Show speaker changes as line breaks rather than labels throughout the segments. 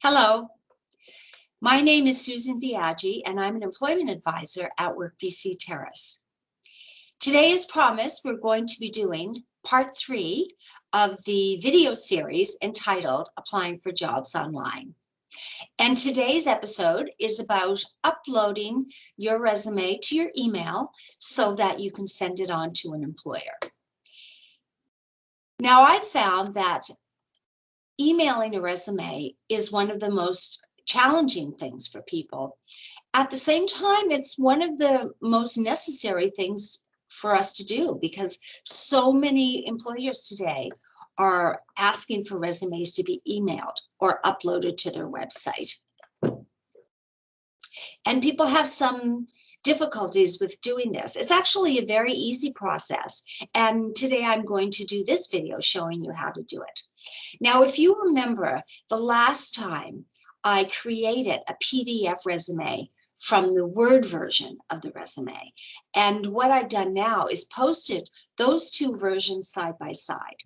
Hello, my name is Susan Biaggi, and I'm an employment advisor at WorkBC Terrace. Today, as promised, we're going to be doing part 3 of the video series entitled Applying for Jobs Online. And today's episode is about uploading your resume to your email so that you can send it on to an employer. Now, I found that emailing a resume is one of the most challenging things for people. At the same time, it's one of the most necessary things for us to do because so many employers today are asking for resumes to be emailed or uploaded to their website. And people have some difficulties with doing this. It's actually a very easy process. And today I'm going to do this video showing you how to do it. Now, if you remember the last time I created a PDF resume from the Word version of the resume, and what I've done now is posted those two versions side by side.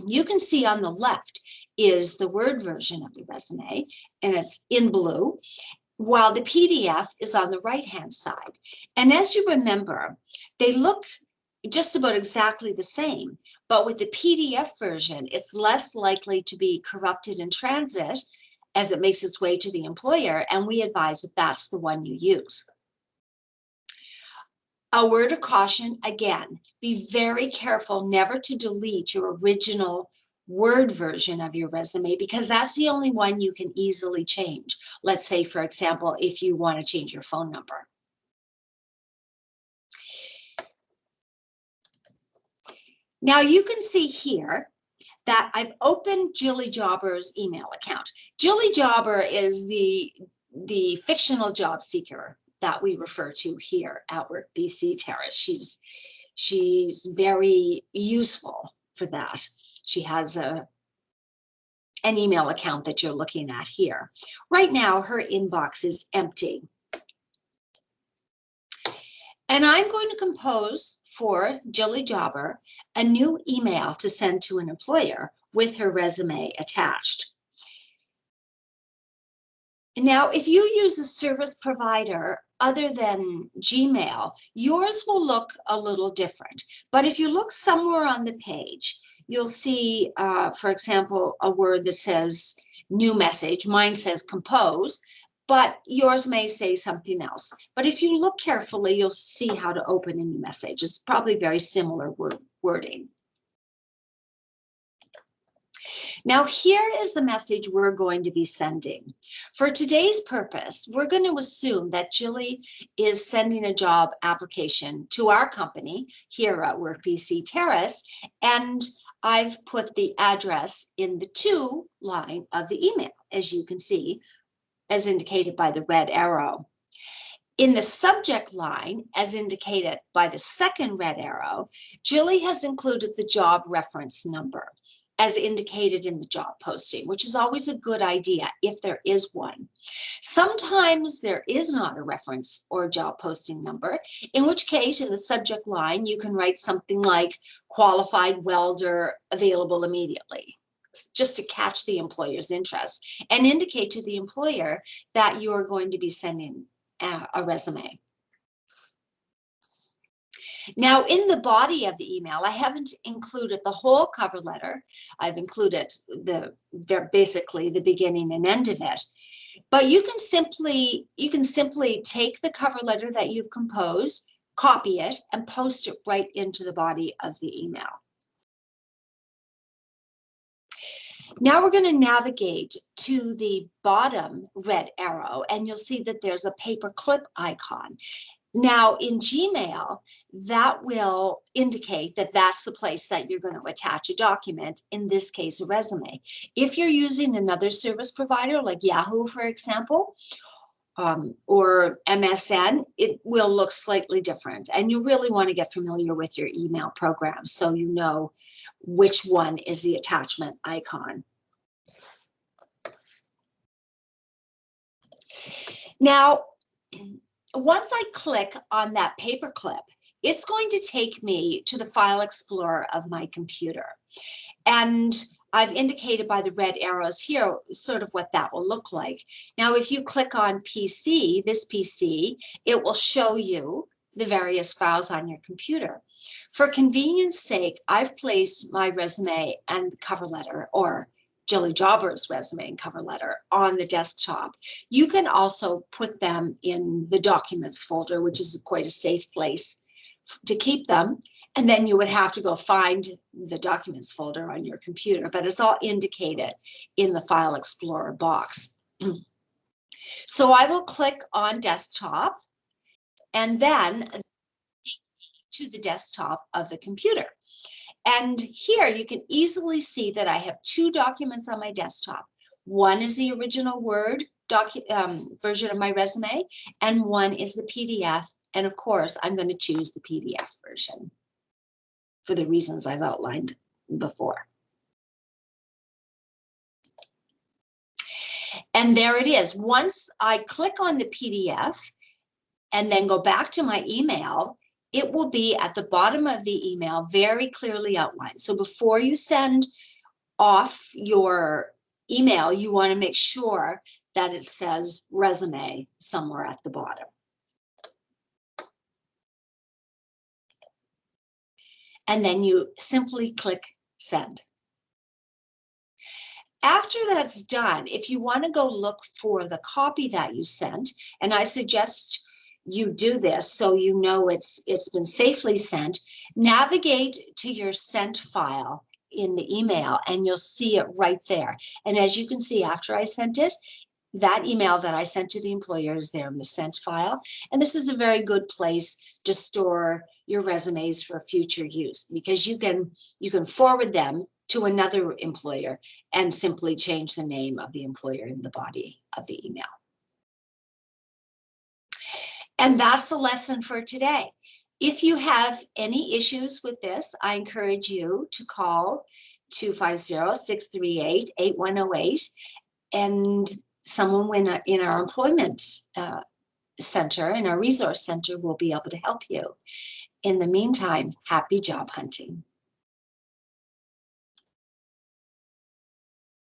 You can see on the left is the Word version of the resume, and it's in blue, while the PDF is on the right-hand side. And as you remember, they look just about exactly the same, but with the PDF version, it's less likely to be corrupted in transit as it makes its way to the employer, and we advise that that's the one you use. A word of caution, again, be very careful never to delete your original Word version of your resume because that's the only one you can easily change. Let's say, for example, if you want to change your phone number. Now you can see here that I've opened Jilly Jobber's email account. Jilly Jobber is the fictional job seeker that we refer to here at WorkBC Terrace. She's very useful for that. She has an email account that you're looking at here. Right now, her inbox is empty. And I'm going to compose for Jilly Jobber a new email to send to an employer with her resume attached. Now, if you use a service provider other than Gmail, yours will look a little different. But if you look somewhere on the page, you'll see, for example, a word that says new message. Mine says compose, but yours may say something else. But if you look carefully, you'll see how to open a new message. It's probably very similar wording. Now, here is the message we're going to be sending. For today's purpose, we're going to assume that Jilly is sending a job application to our company here at WorkBC Terrace, and I've put the address in the to line of the email, as you can see, as indicated by the red arrow. In the subject line, as indicated by the second red arrow, Jilly has included the job reference number, as indicated in the job posting, which is always a good idea if there is one. Sometimes there is not a reference or job posting number, in which case in the subject line, you can write something like qualified welder available immediately, just to catch the employer's interest and indicate to the employer that you're going to be sending a resume. Now, in the body of the email, I haven't included the whole cover letter. I've included basically the beginning and end of it. But you can simply take the cover letter that you've composed, copy it, and post it right into the body of the email. Now we're going to navigate to the bottom red arrow, and you'll see that there's a paperclip icon. Now, in Gmail, that will indicate that that's the place that you're going to attach a document, in this case, a resume. If you're using another service provider like Yahoo, for example, or MSN, it will look slightly different. And you really want to get familiar with your email program so you know which one is the attachment icon. Now, once I click on that paperclip, it's going to take me to the file explorer of my computer. And I've indicated by the red arrows here sort of what that will look like. Now, if you click on PC, this PC, it will show you the various files on your computer. For convenience sake, I've placed my resume and cover letter, or Jilly Jobber's resume and cover letter, on the desktop. You can also put them in the documents folder, which is quite a safe place to keep them. And then you would have to go find the documents folder on your computer, but it's all indicated in the File Explorer box. So I will click on desktop and then to the desktop of the computer. And here you can easily see that I have two documents on my desktop. One is the original Word version of my resume, and one is the PDF. And of course, I'm going to choose the PDF version for the reasons I've outlined before. And there it is. Once I click on the PDF and then go back to my email, it will be at the bottom of the email very clearly outlined. So before you send off your email, you want to make sure that it says resume somewhere at the bottom. And then you simply click send. After that's done, if you want to go look for the copy that you sent, and I suggest you do this so you know it's been safely sent, navigate to your sent file in the email and you'll see it right there. And as you can see, after I sent it, that email that I sent to the employer is there in the sent file. And this is a very good place to store your resumes for future use, because you can forward them to another employer and simply change the name of the employer in the body of the email. And that's the lesson for today. If you have any issues with this, I encourage you to call 250-638-8108, and someone in our employment center, in our resource center, will be able to help you. In the meantime, happy job hunting.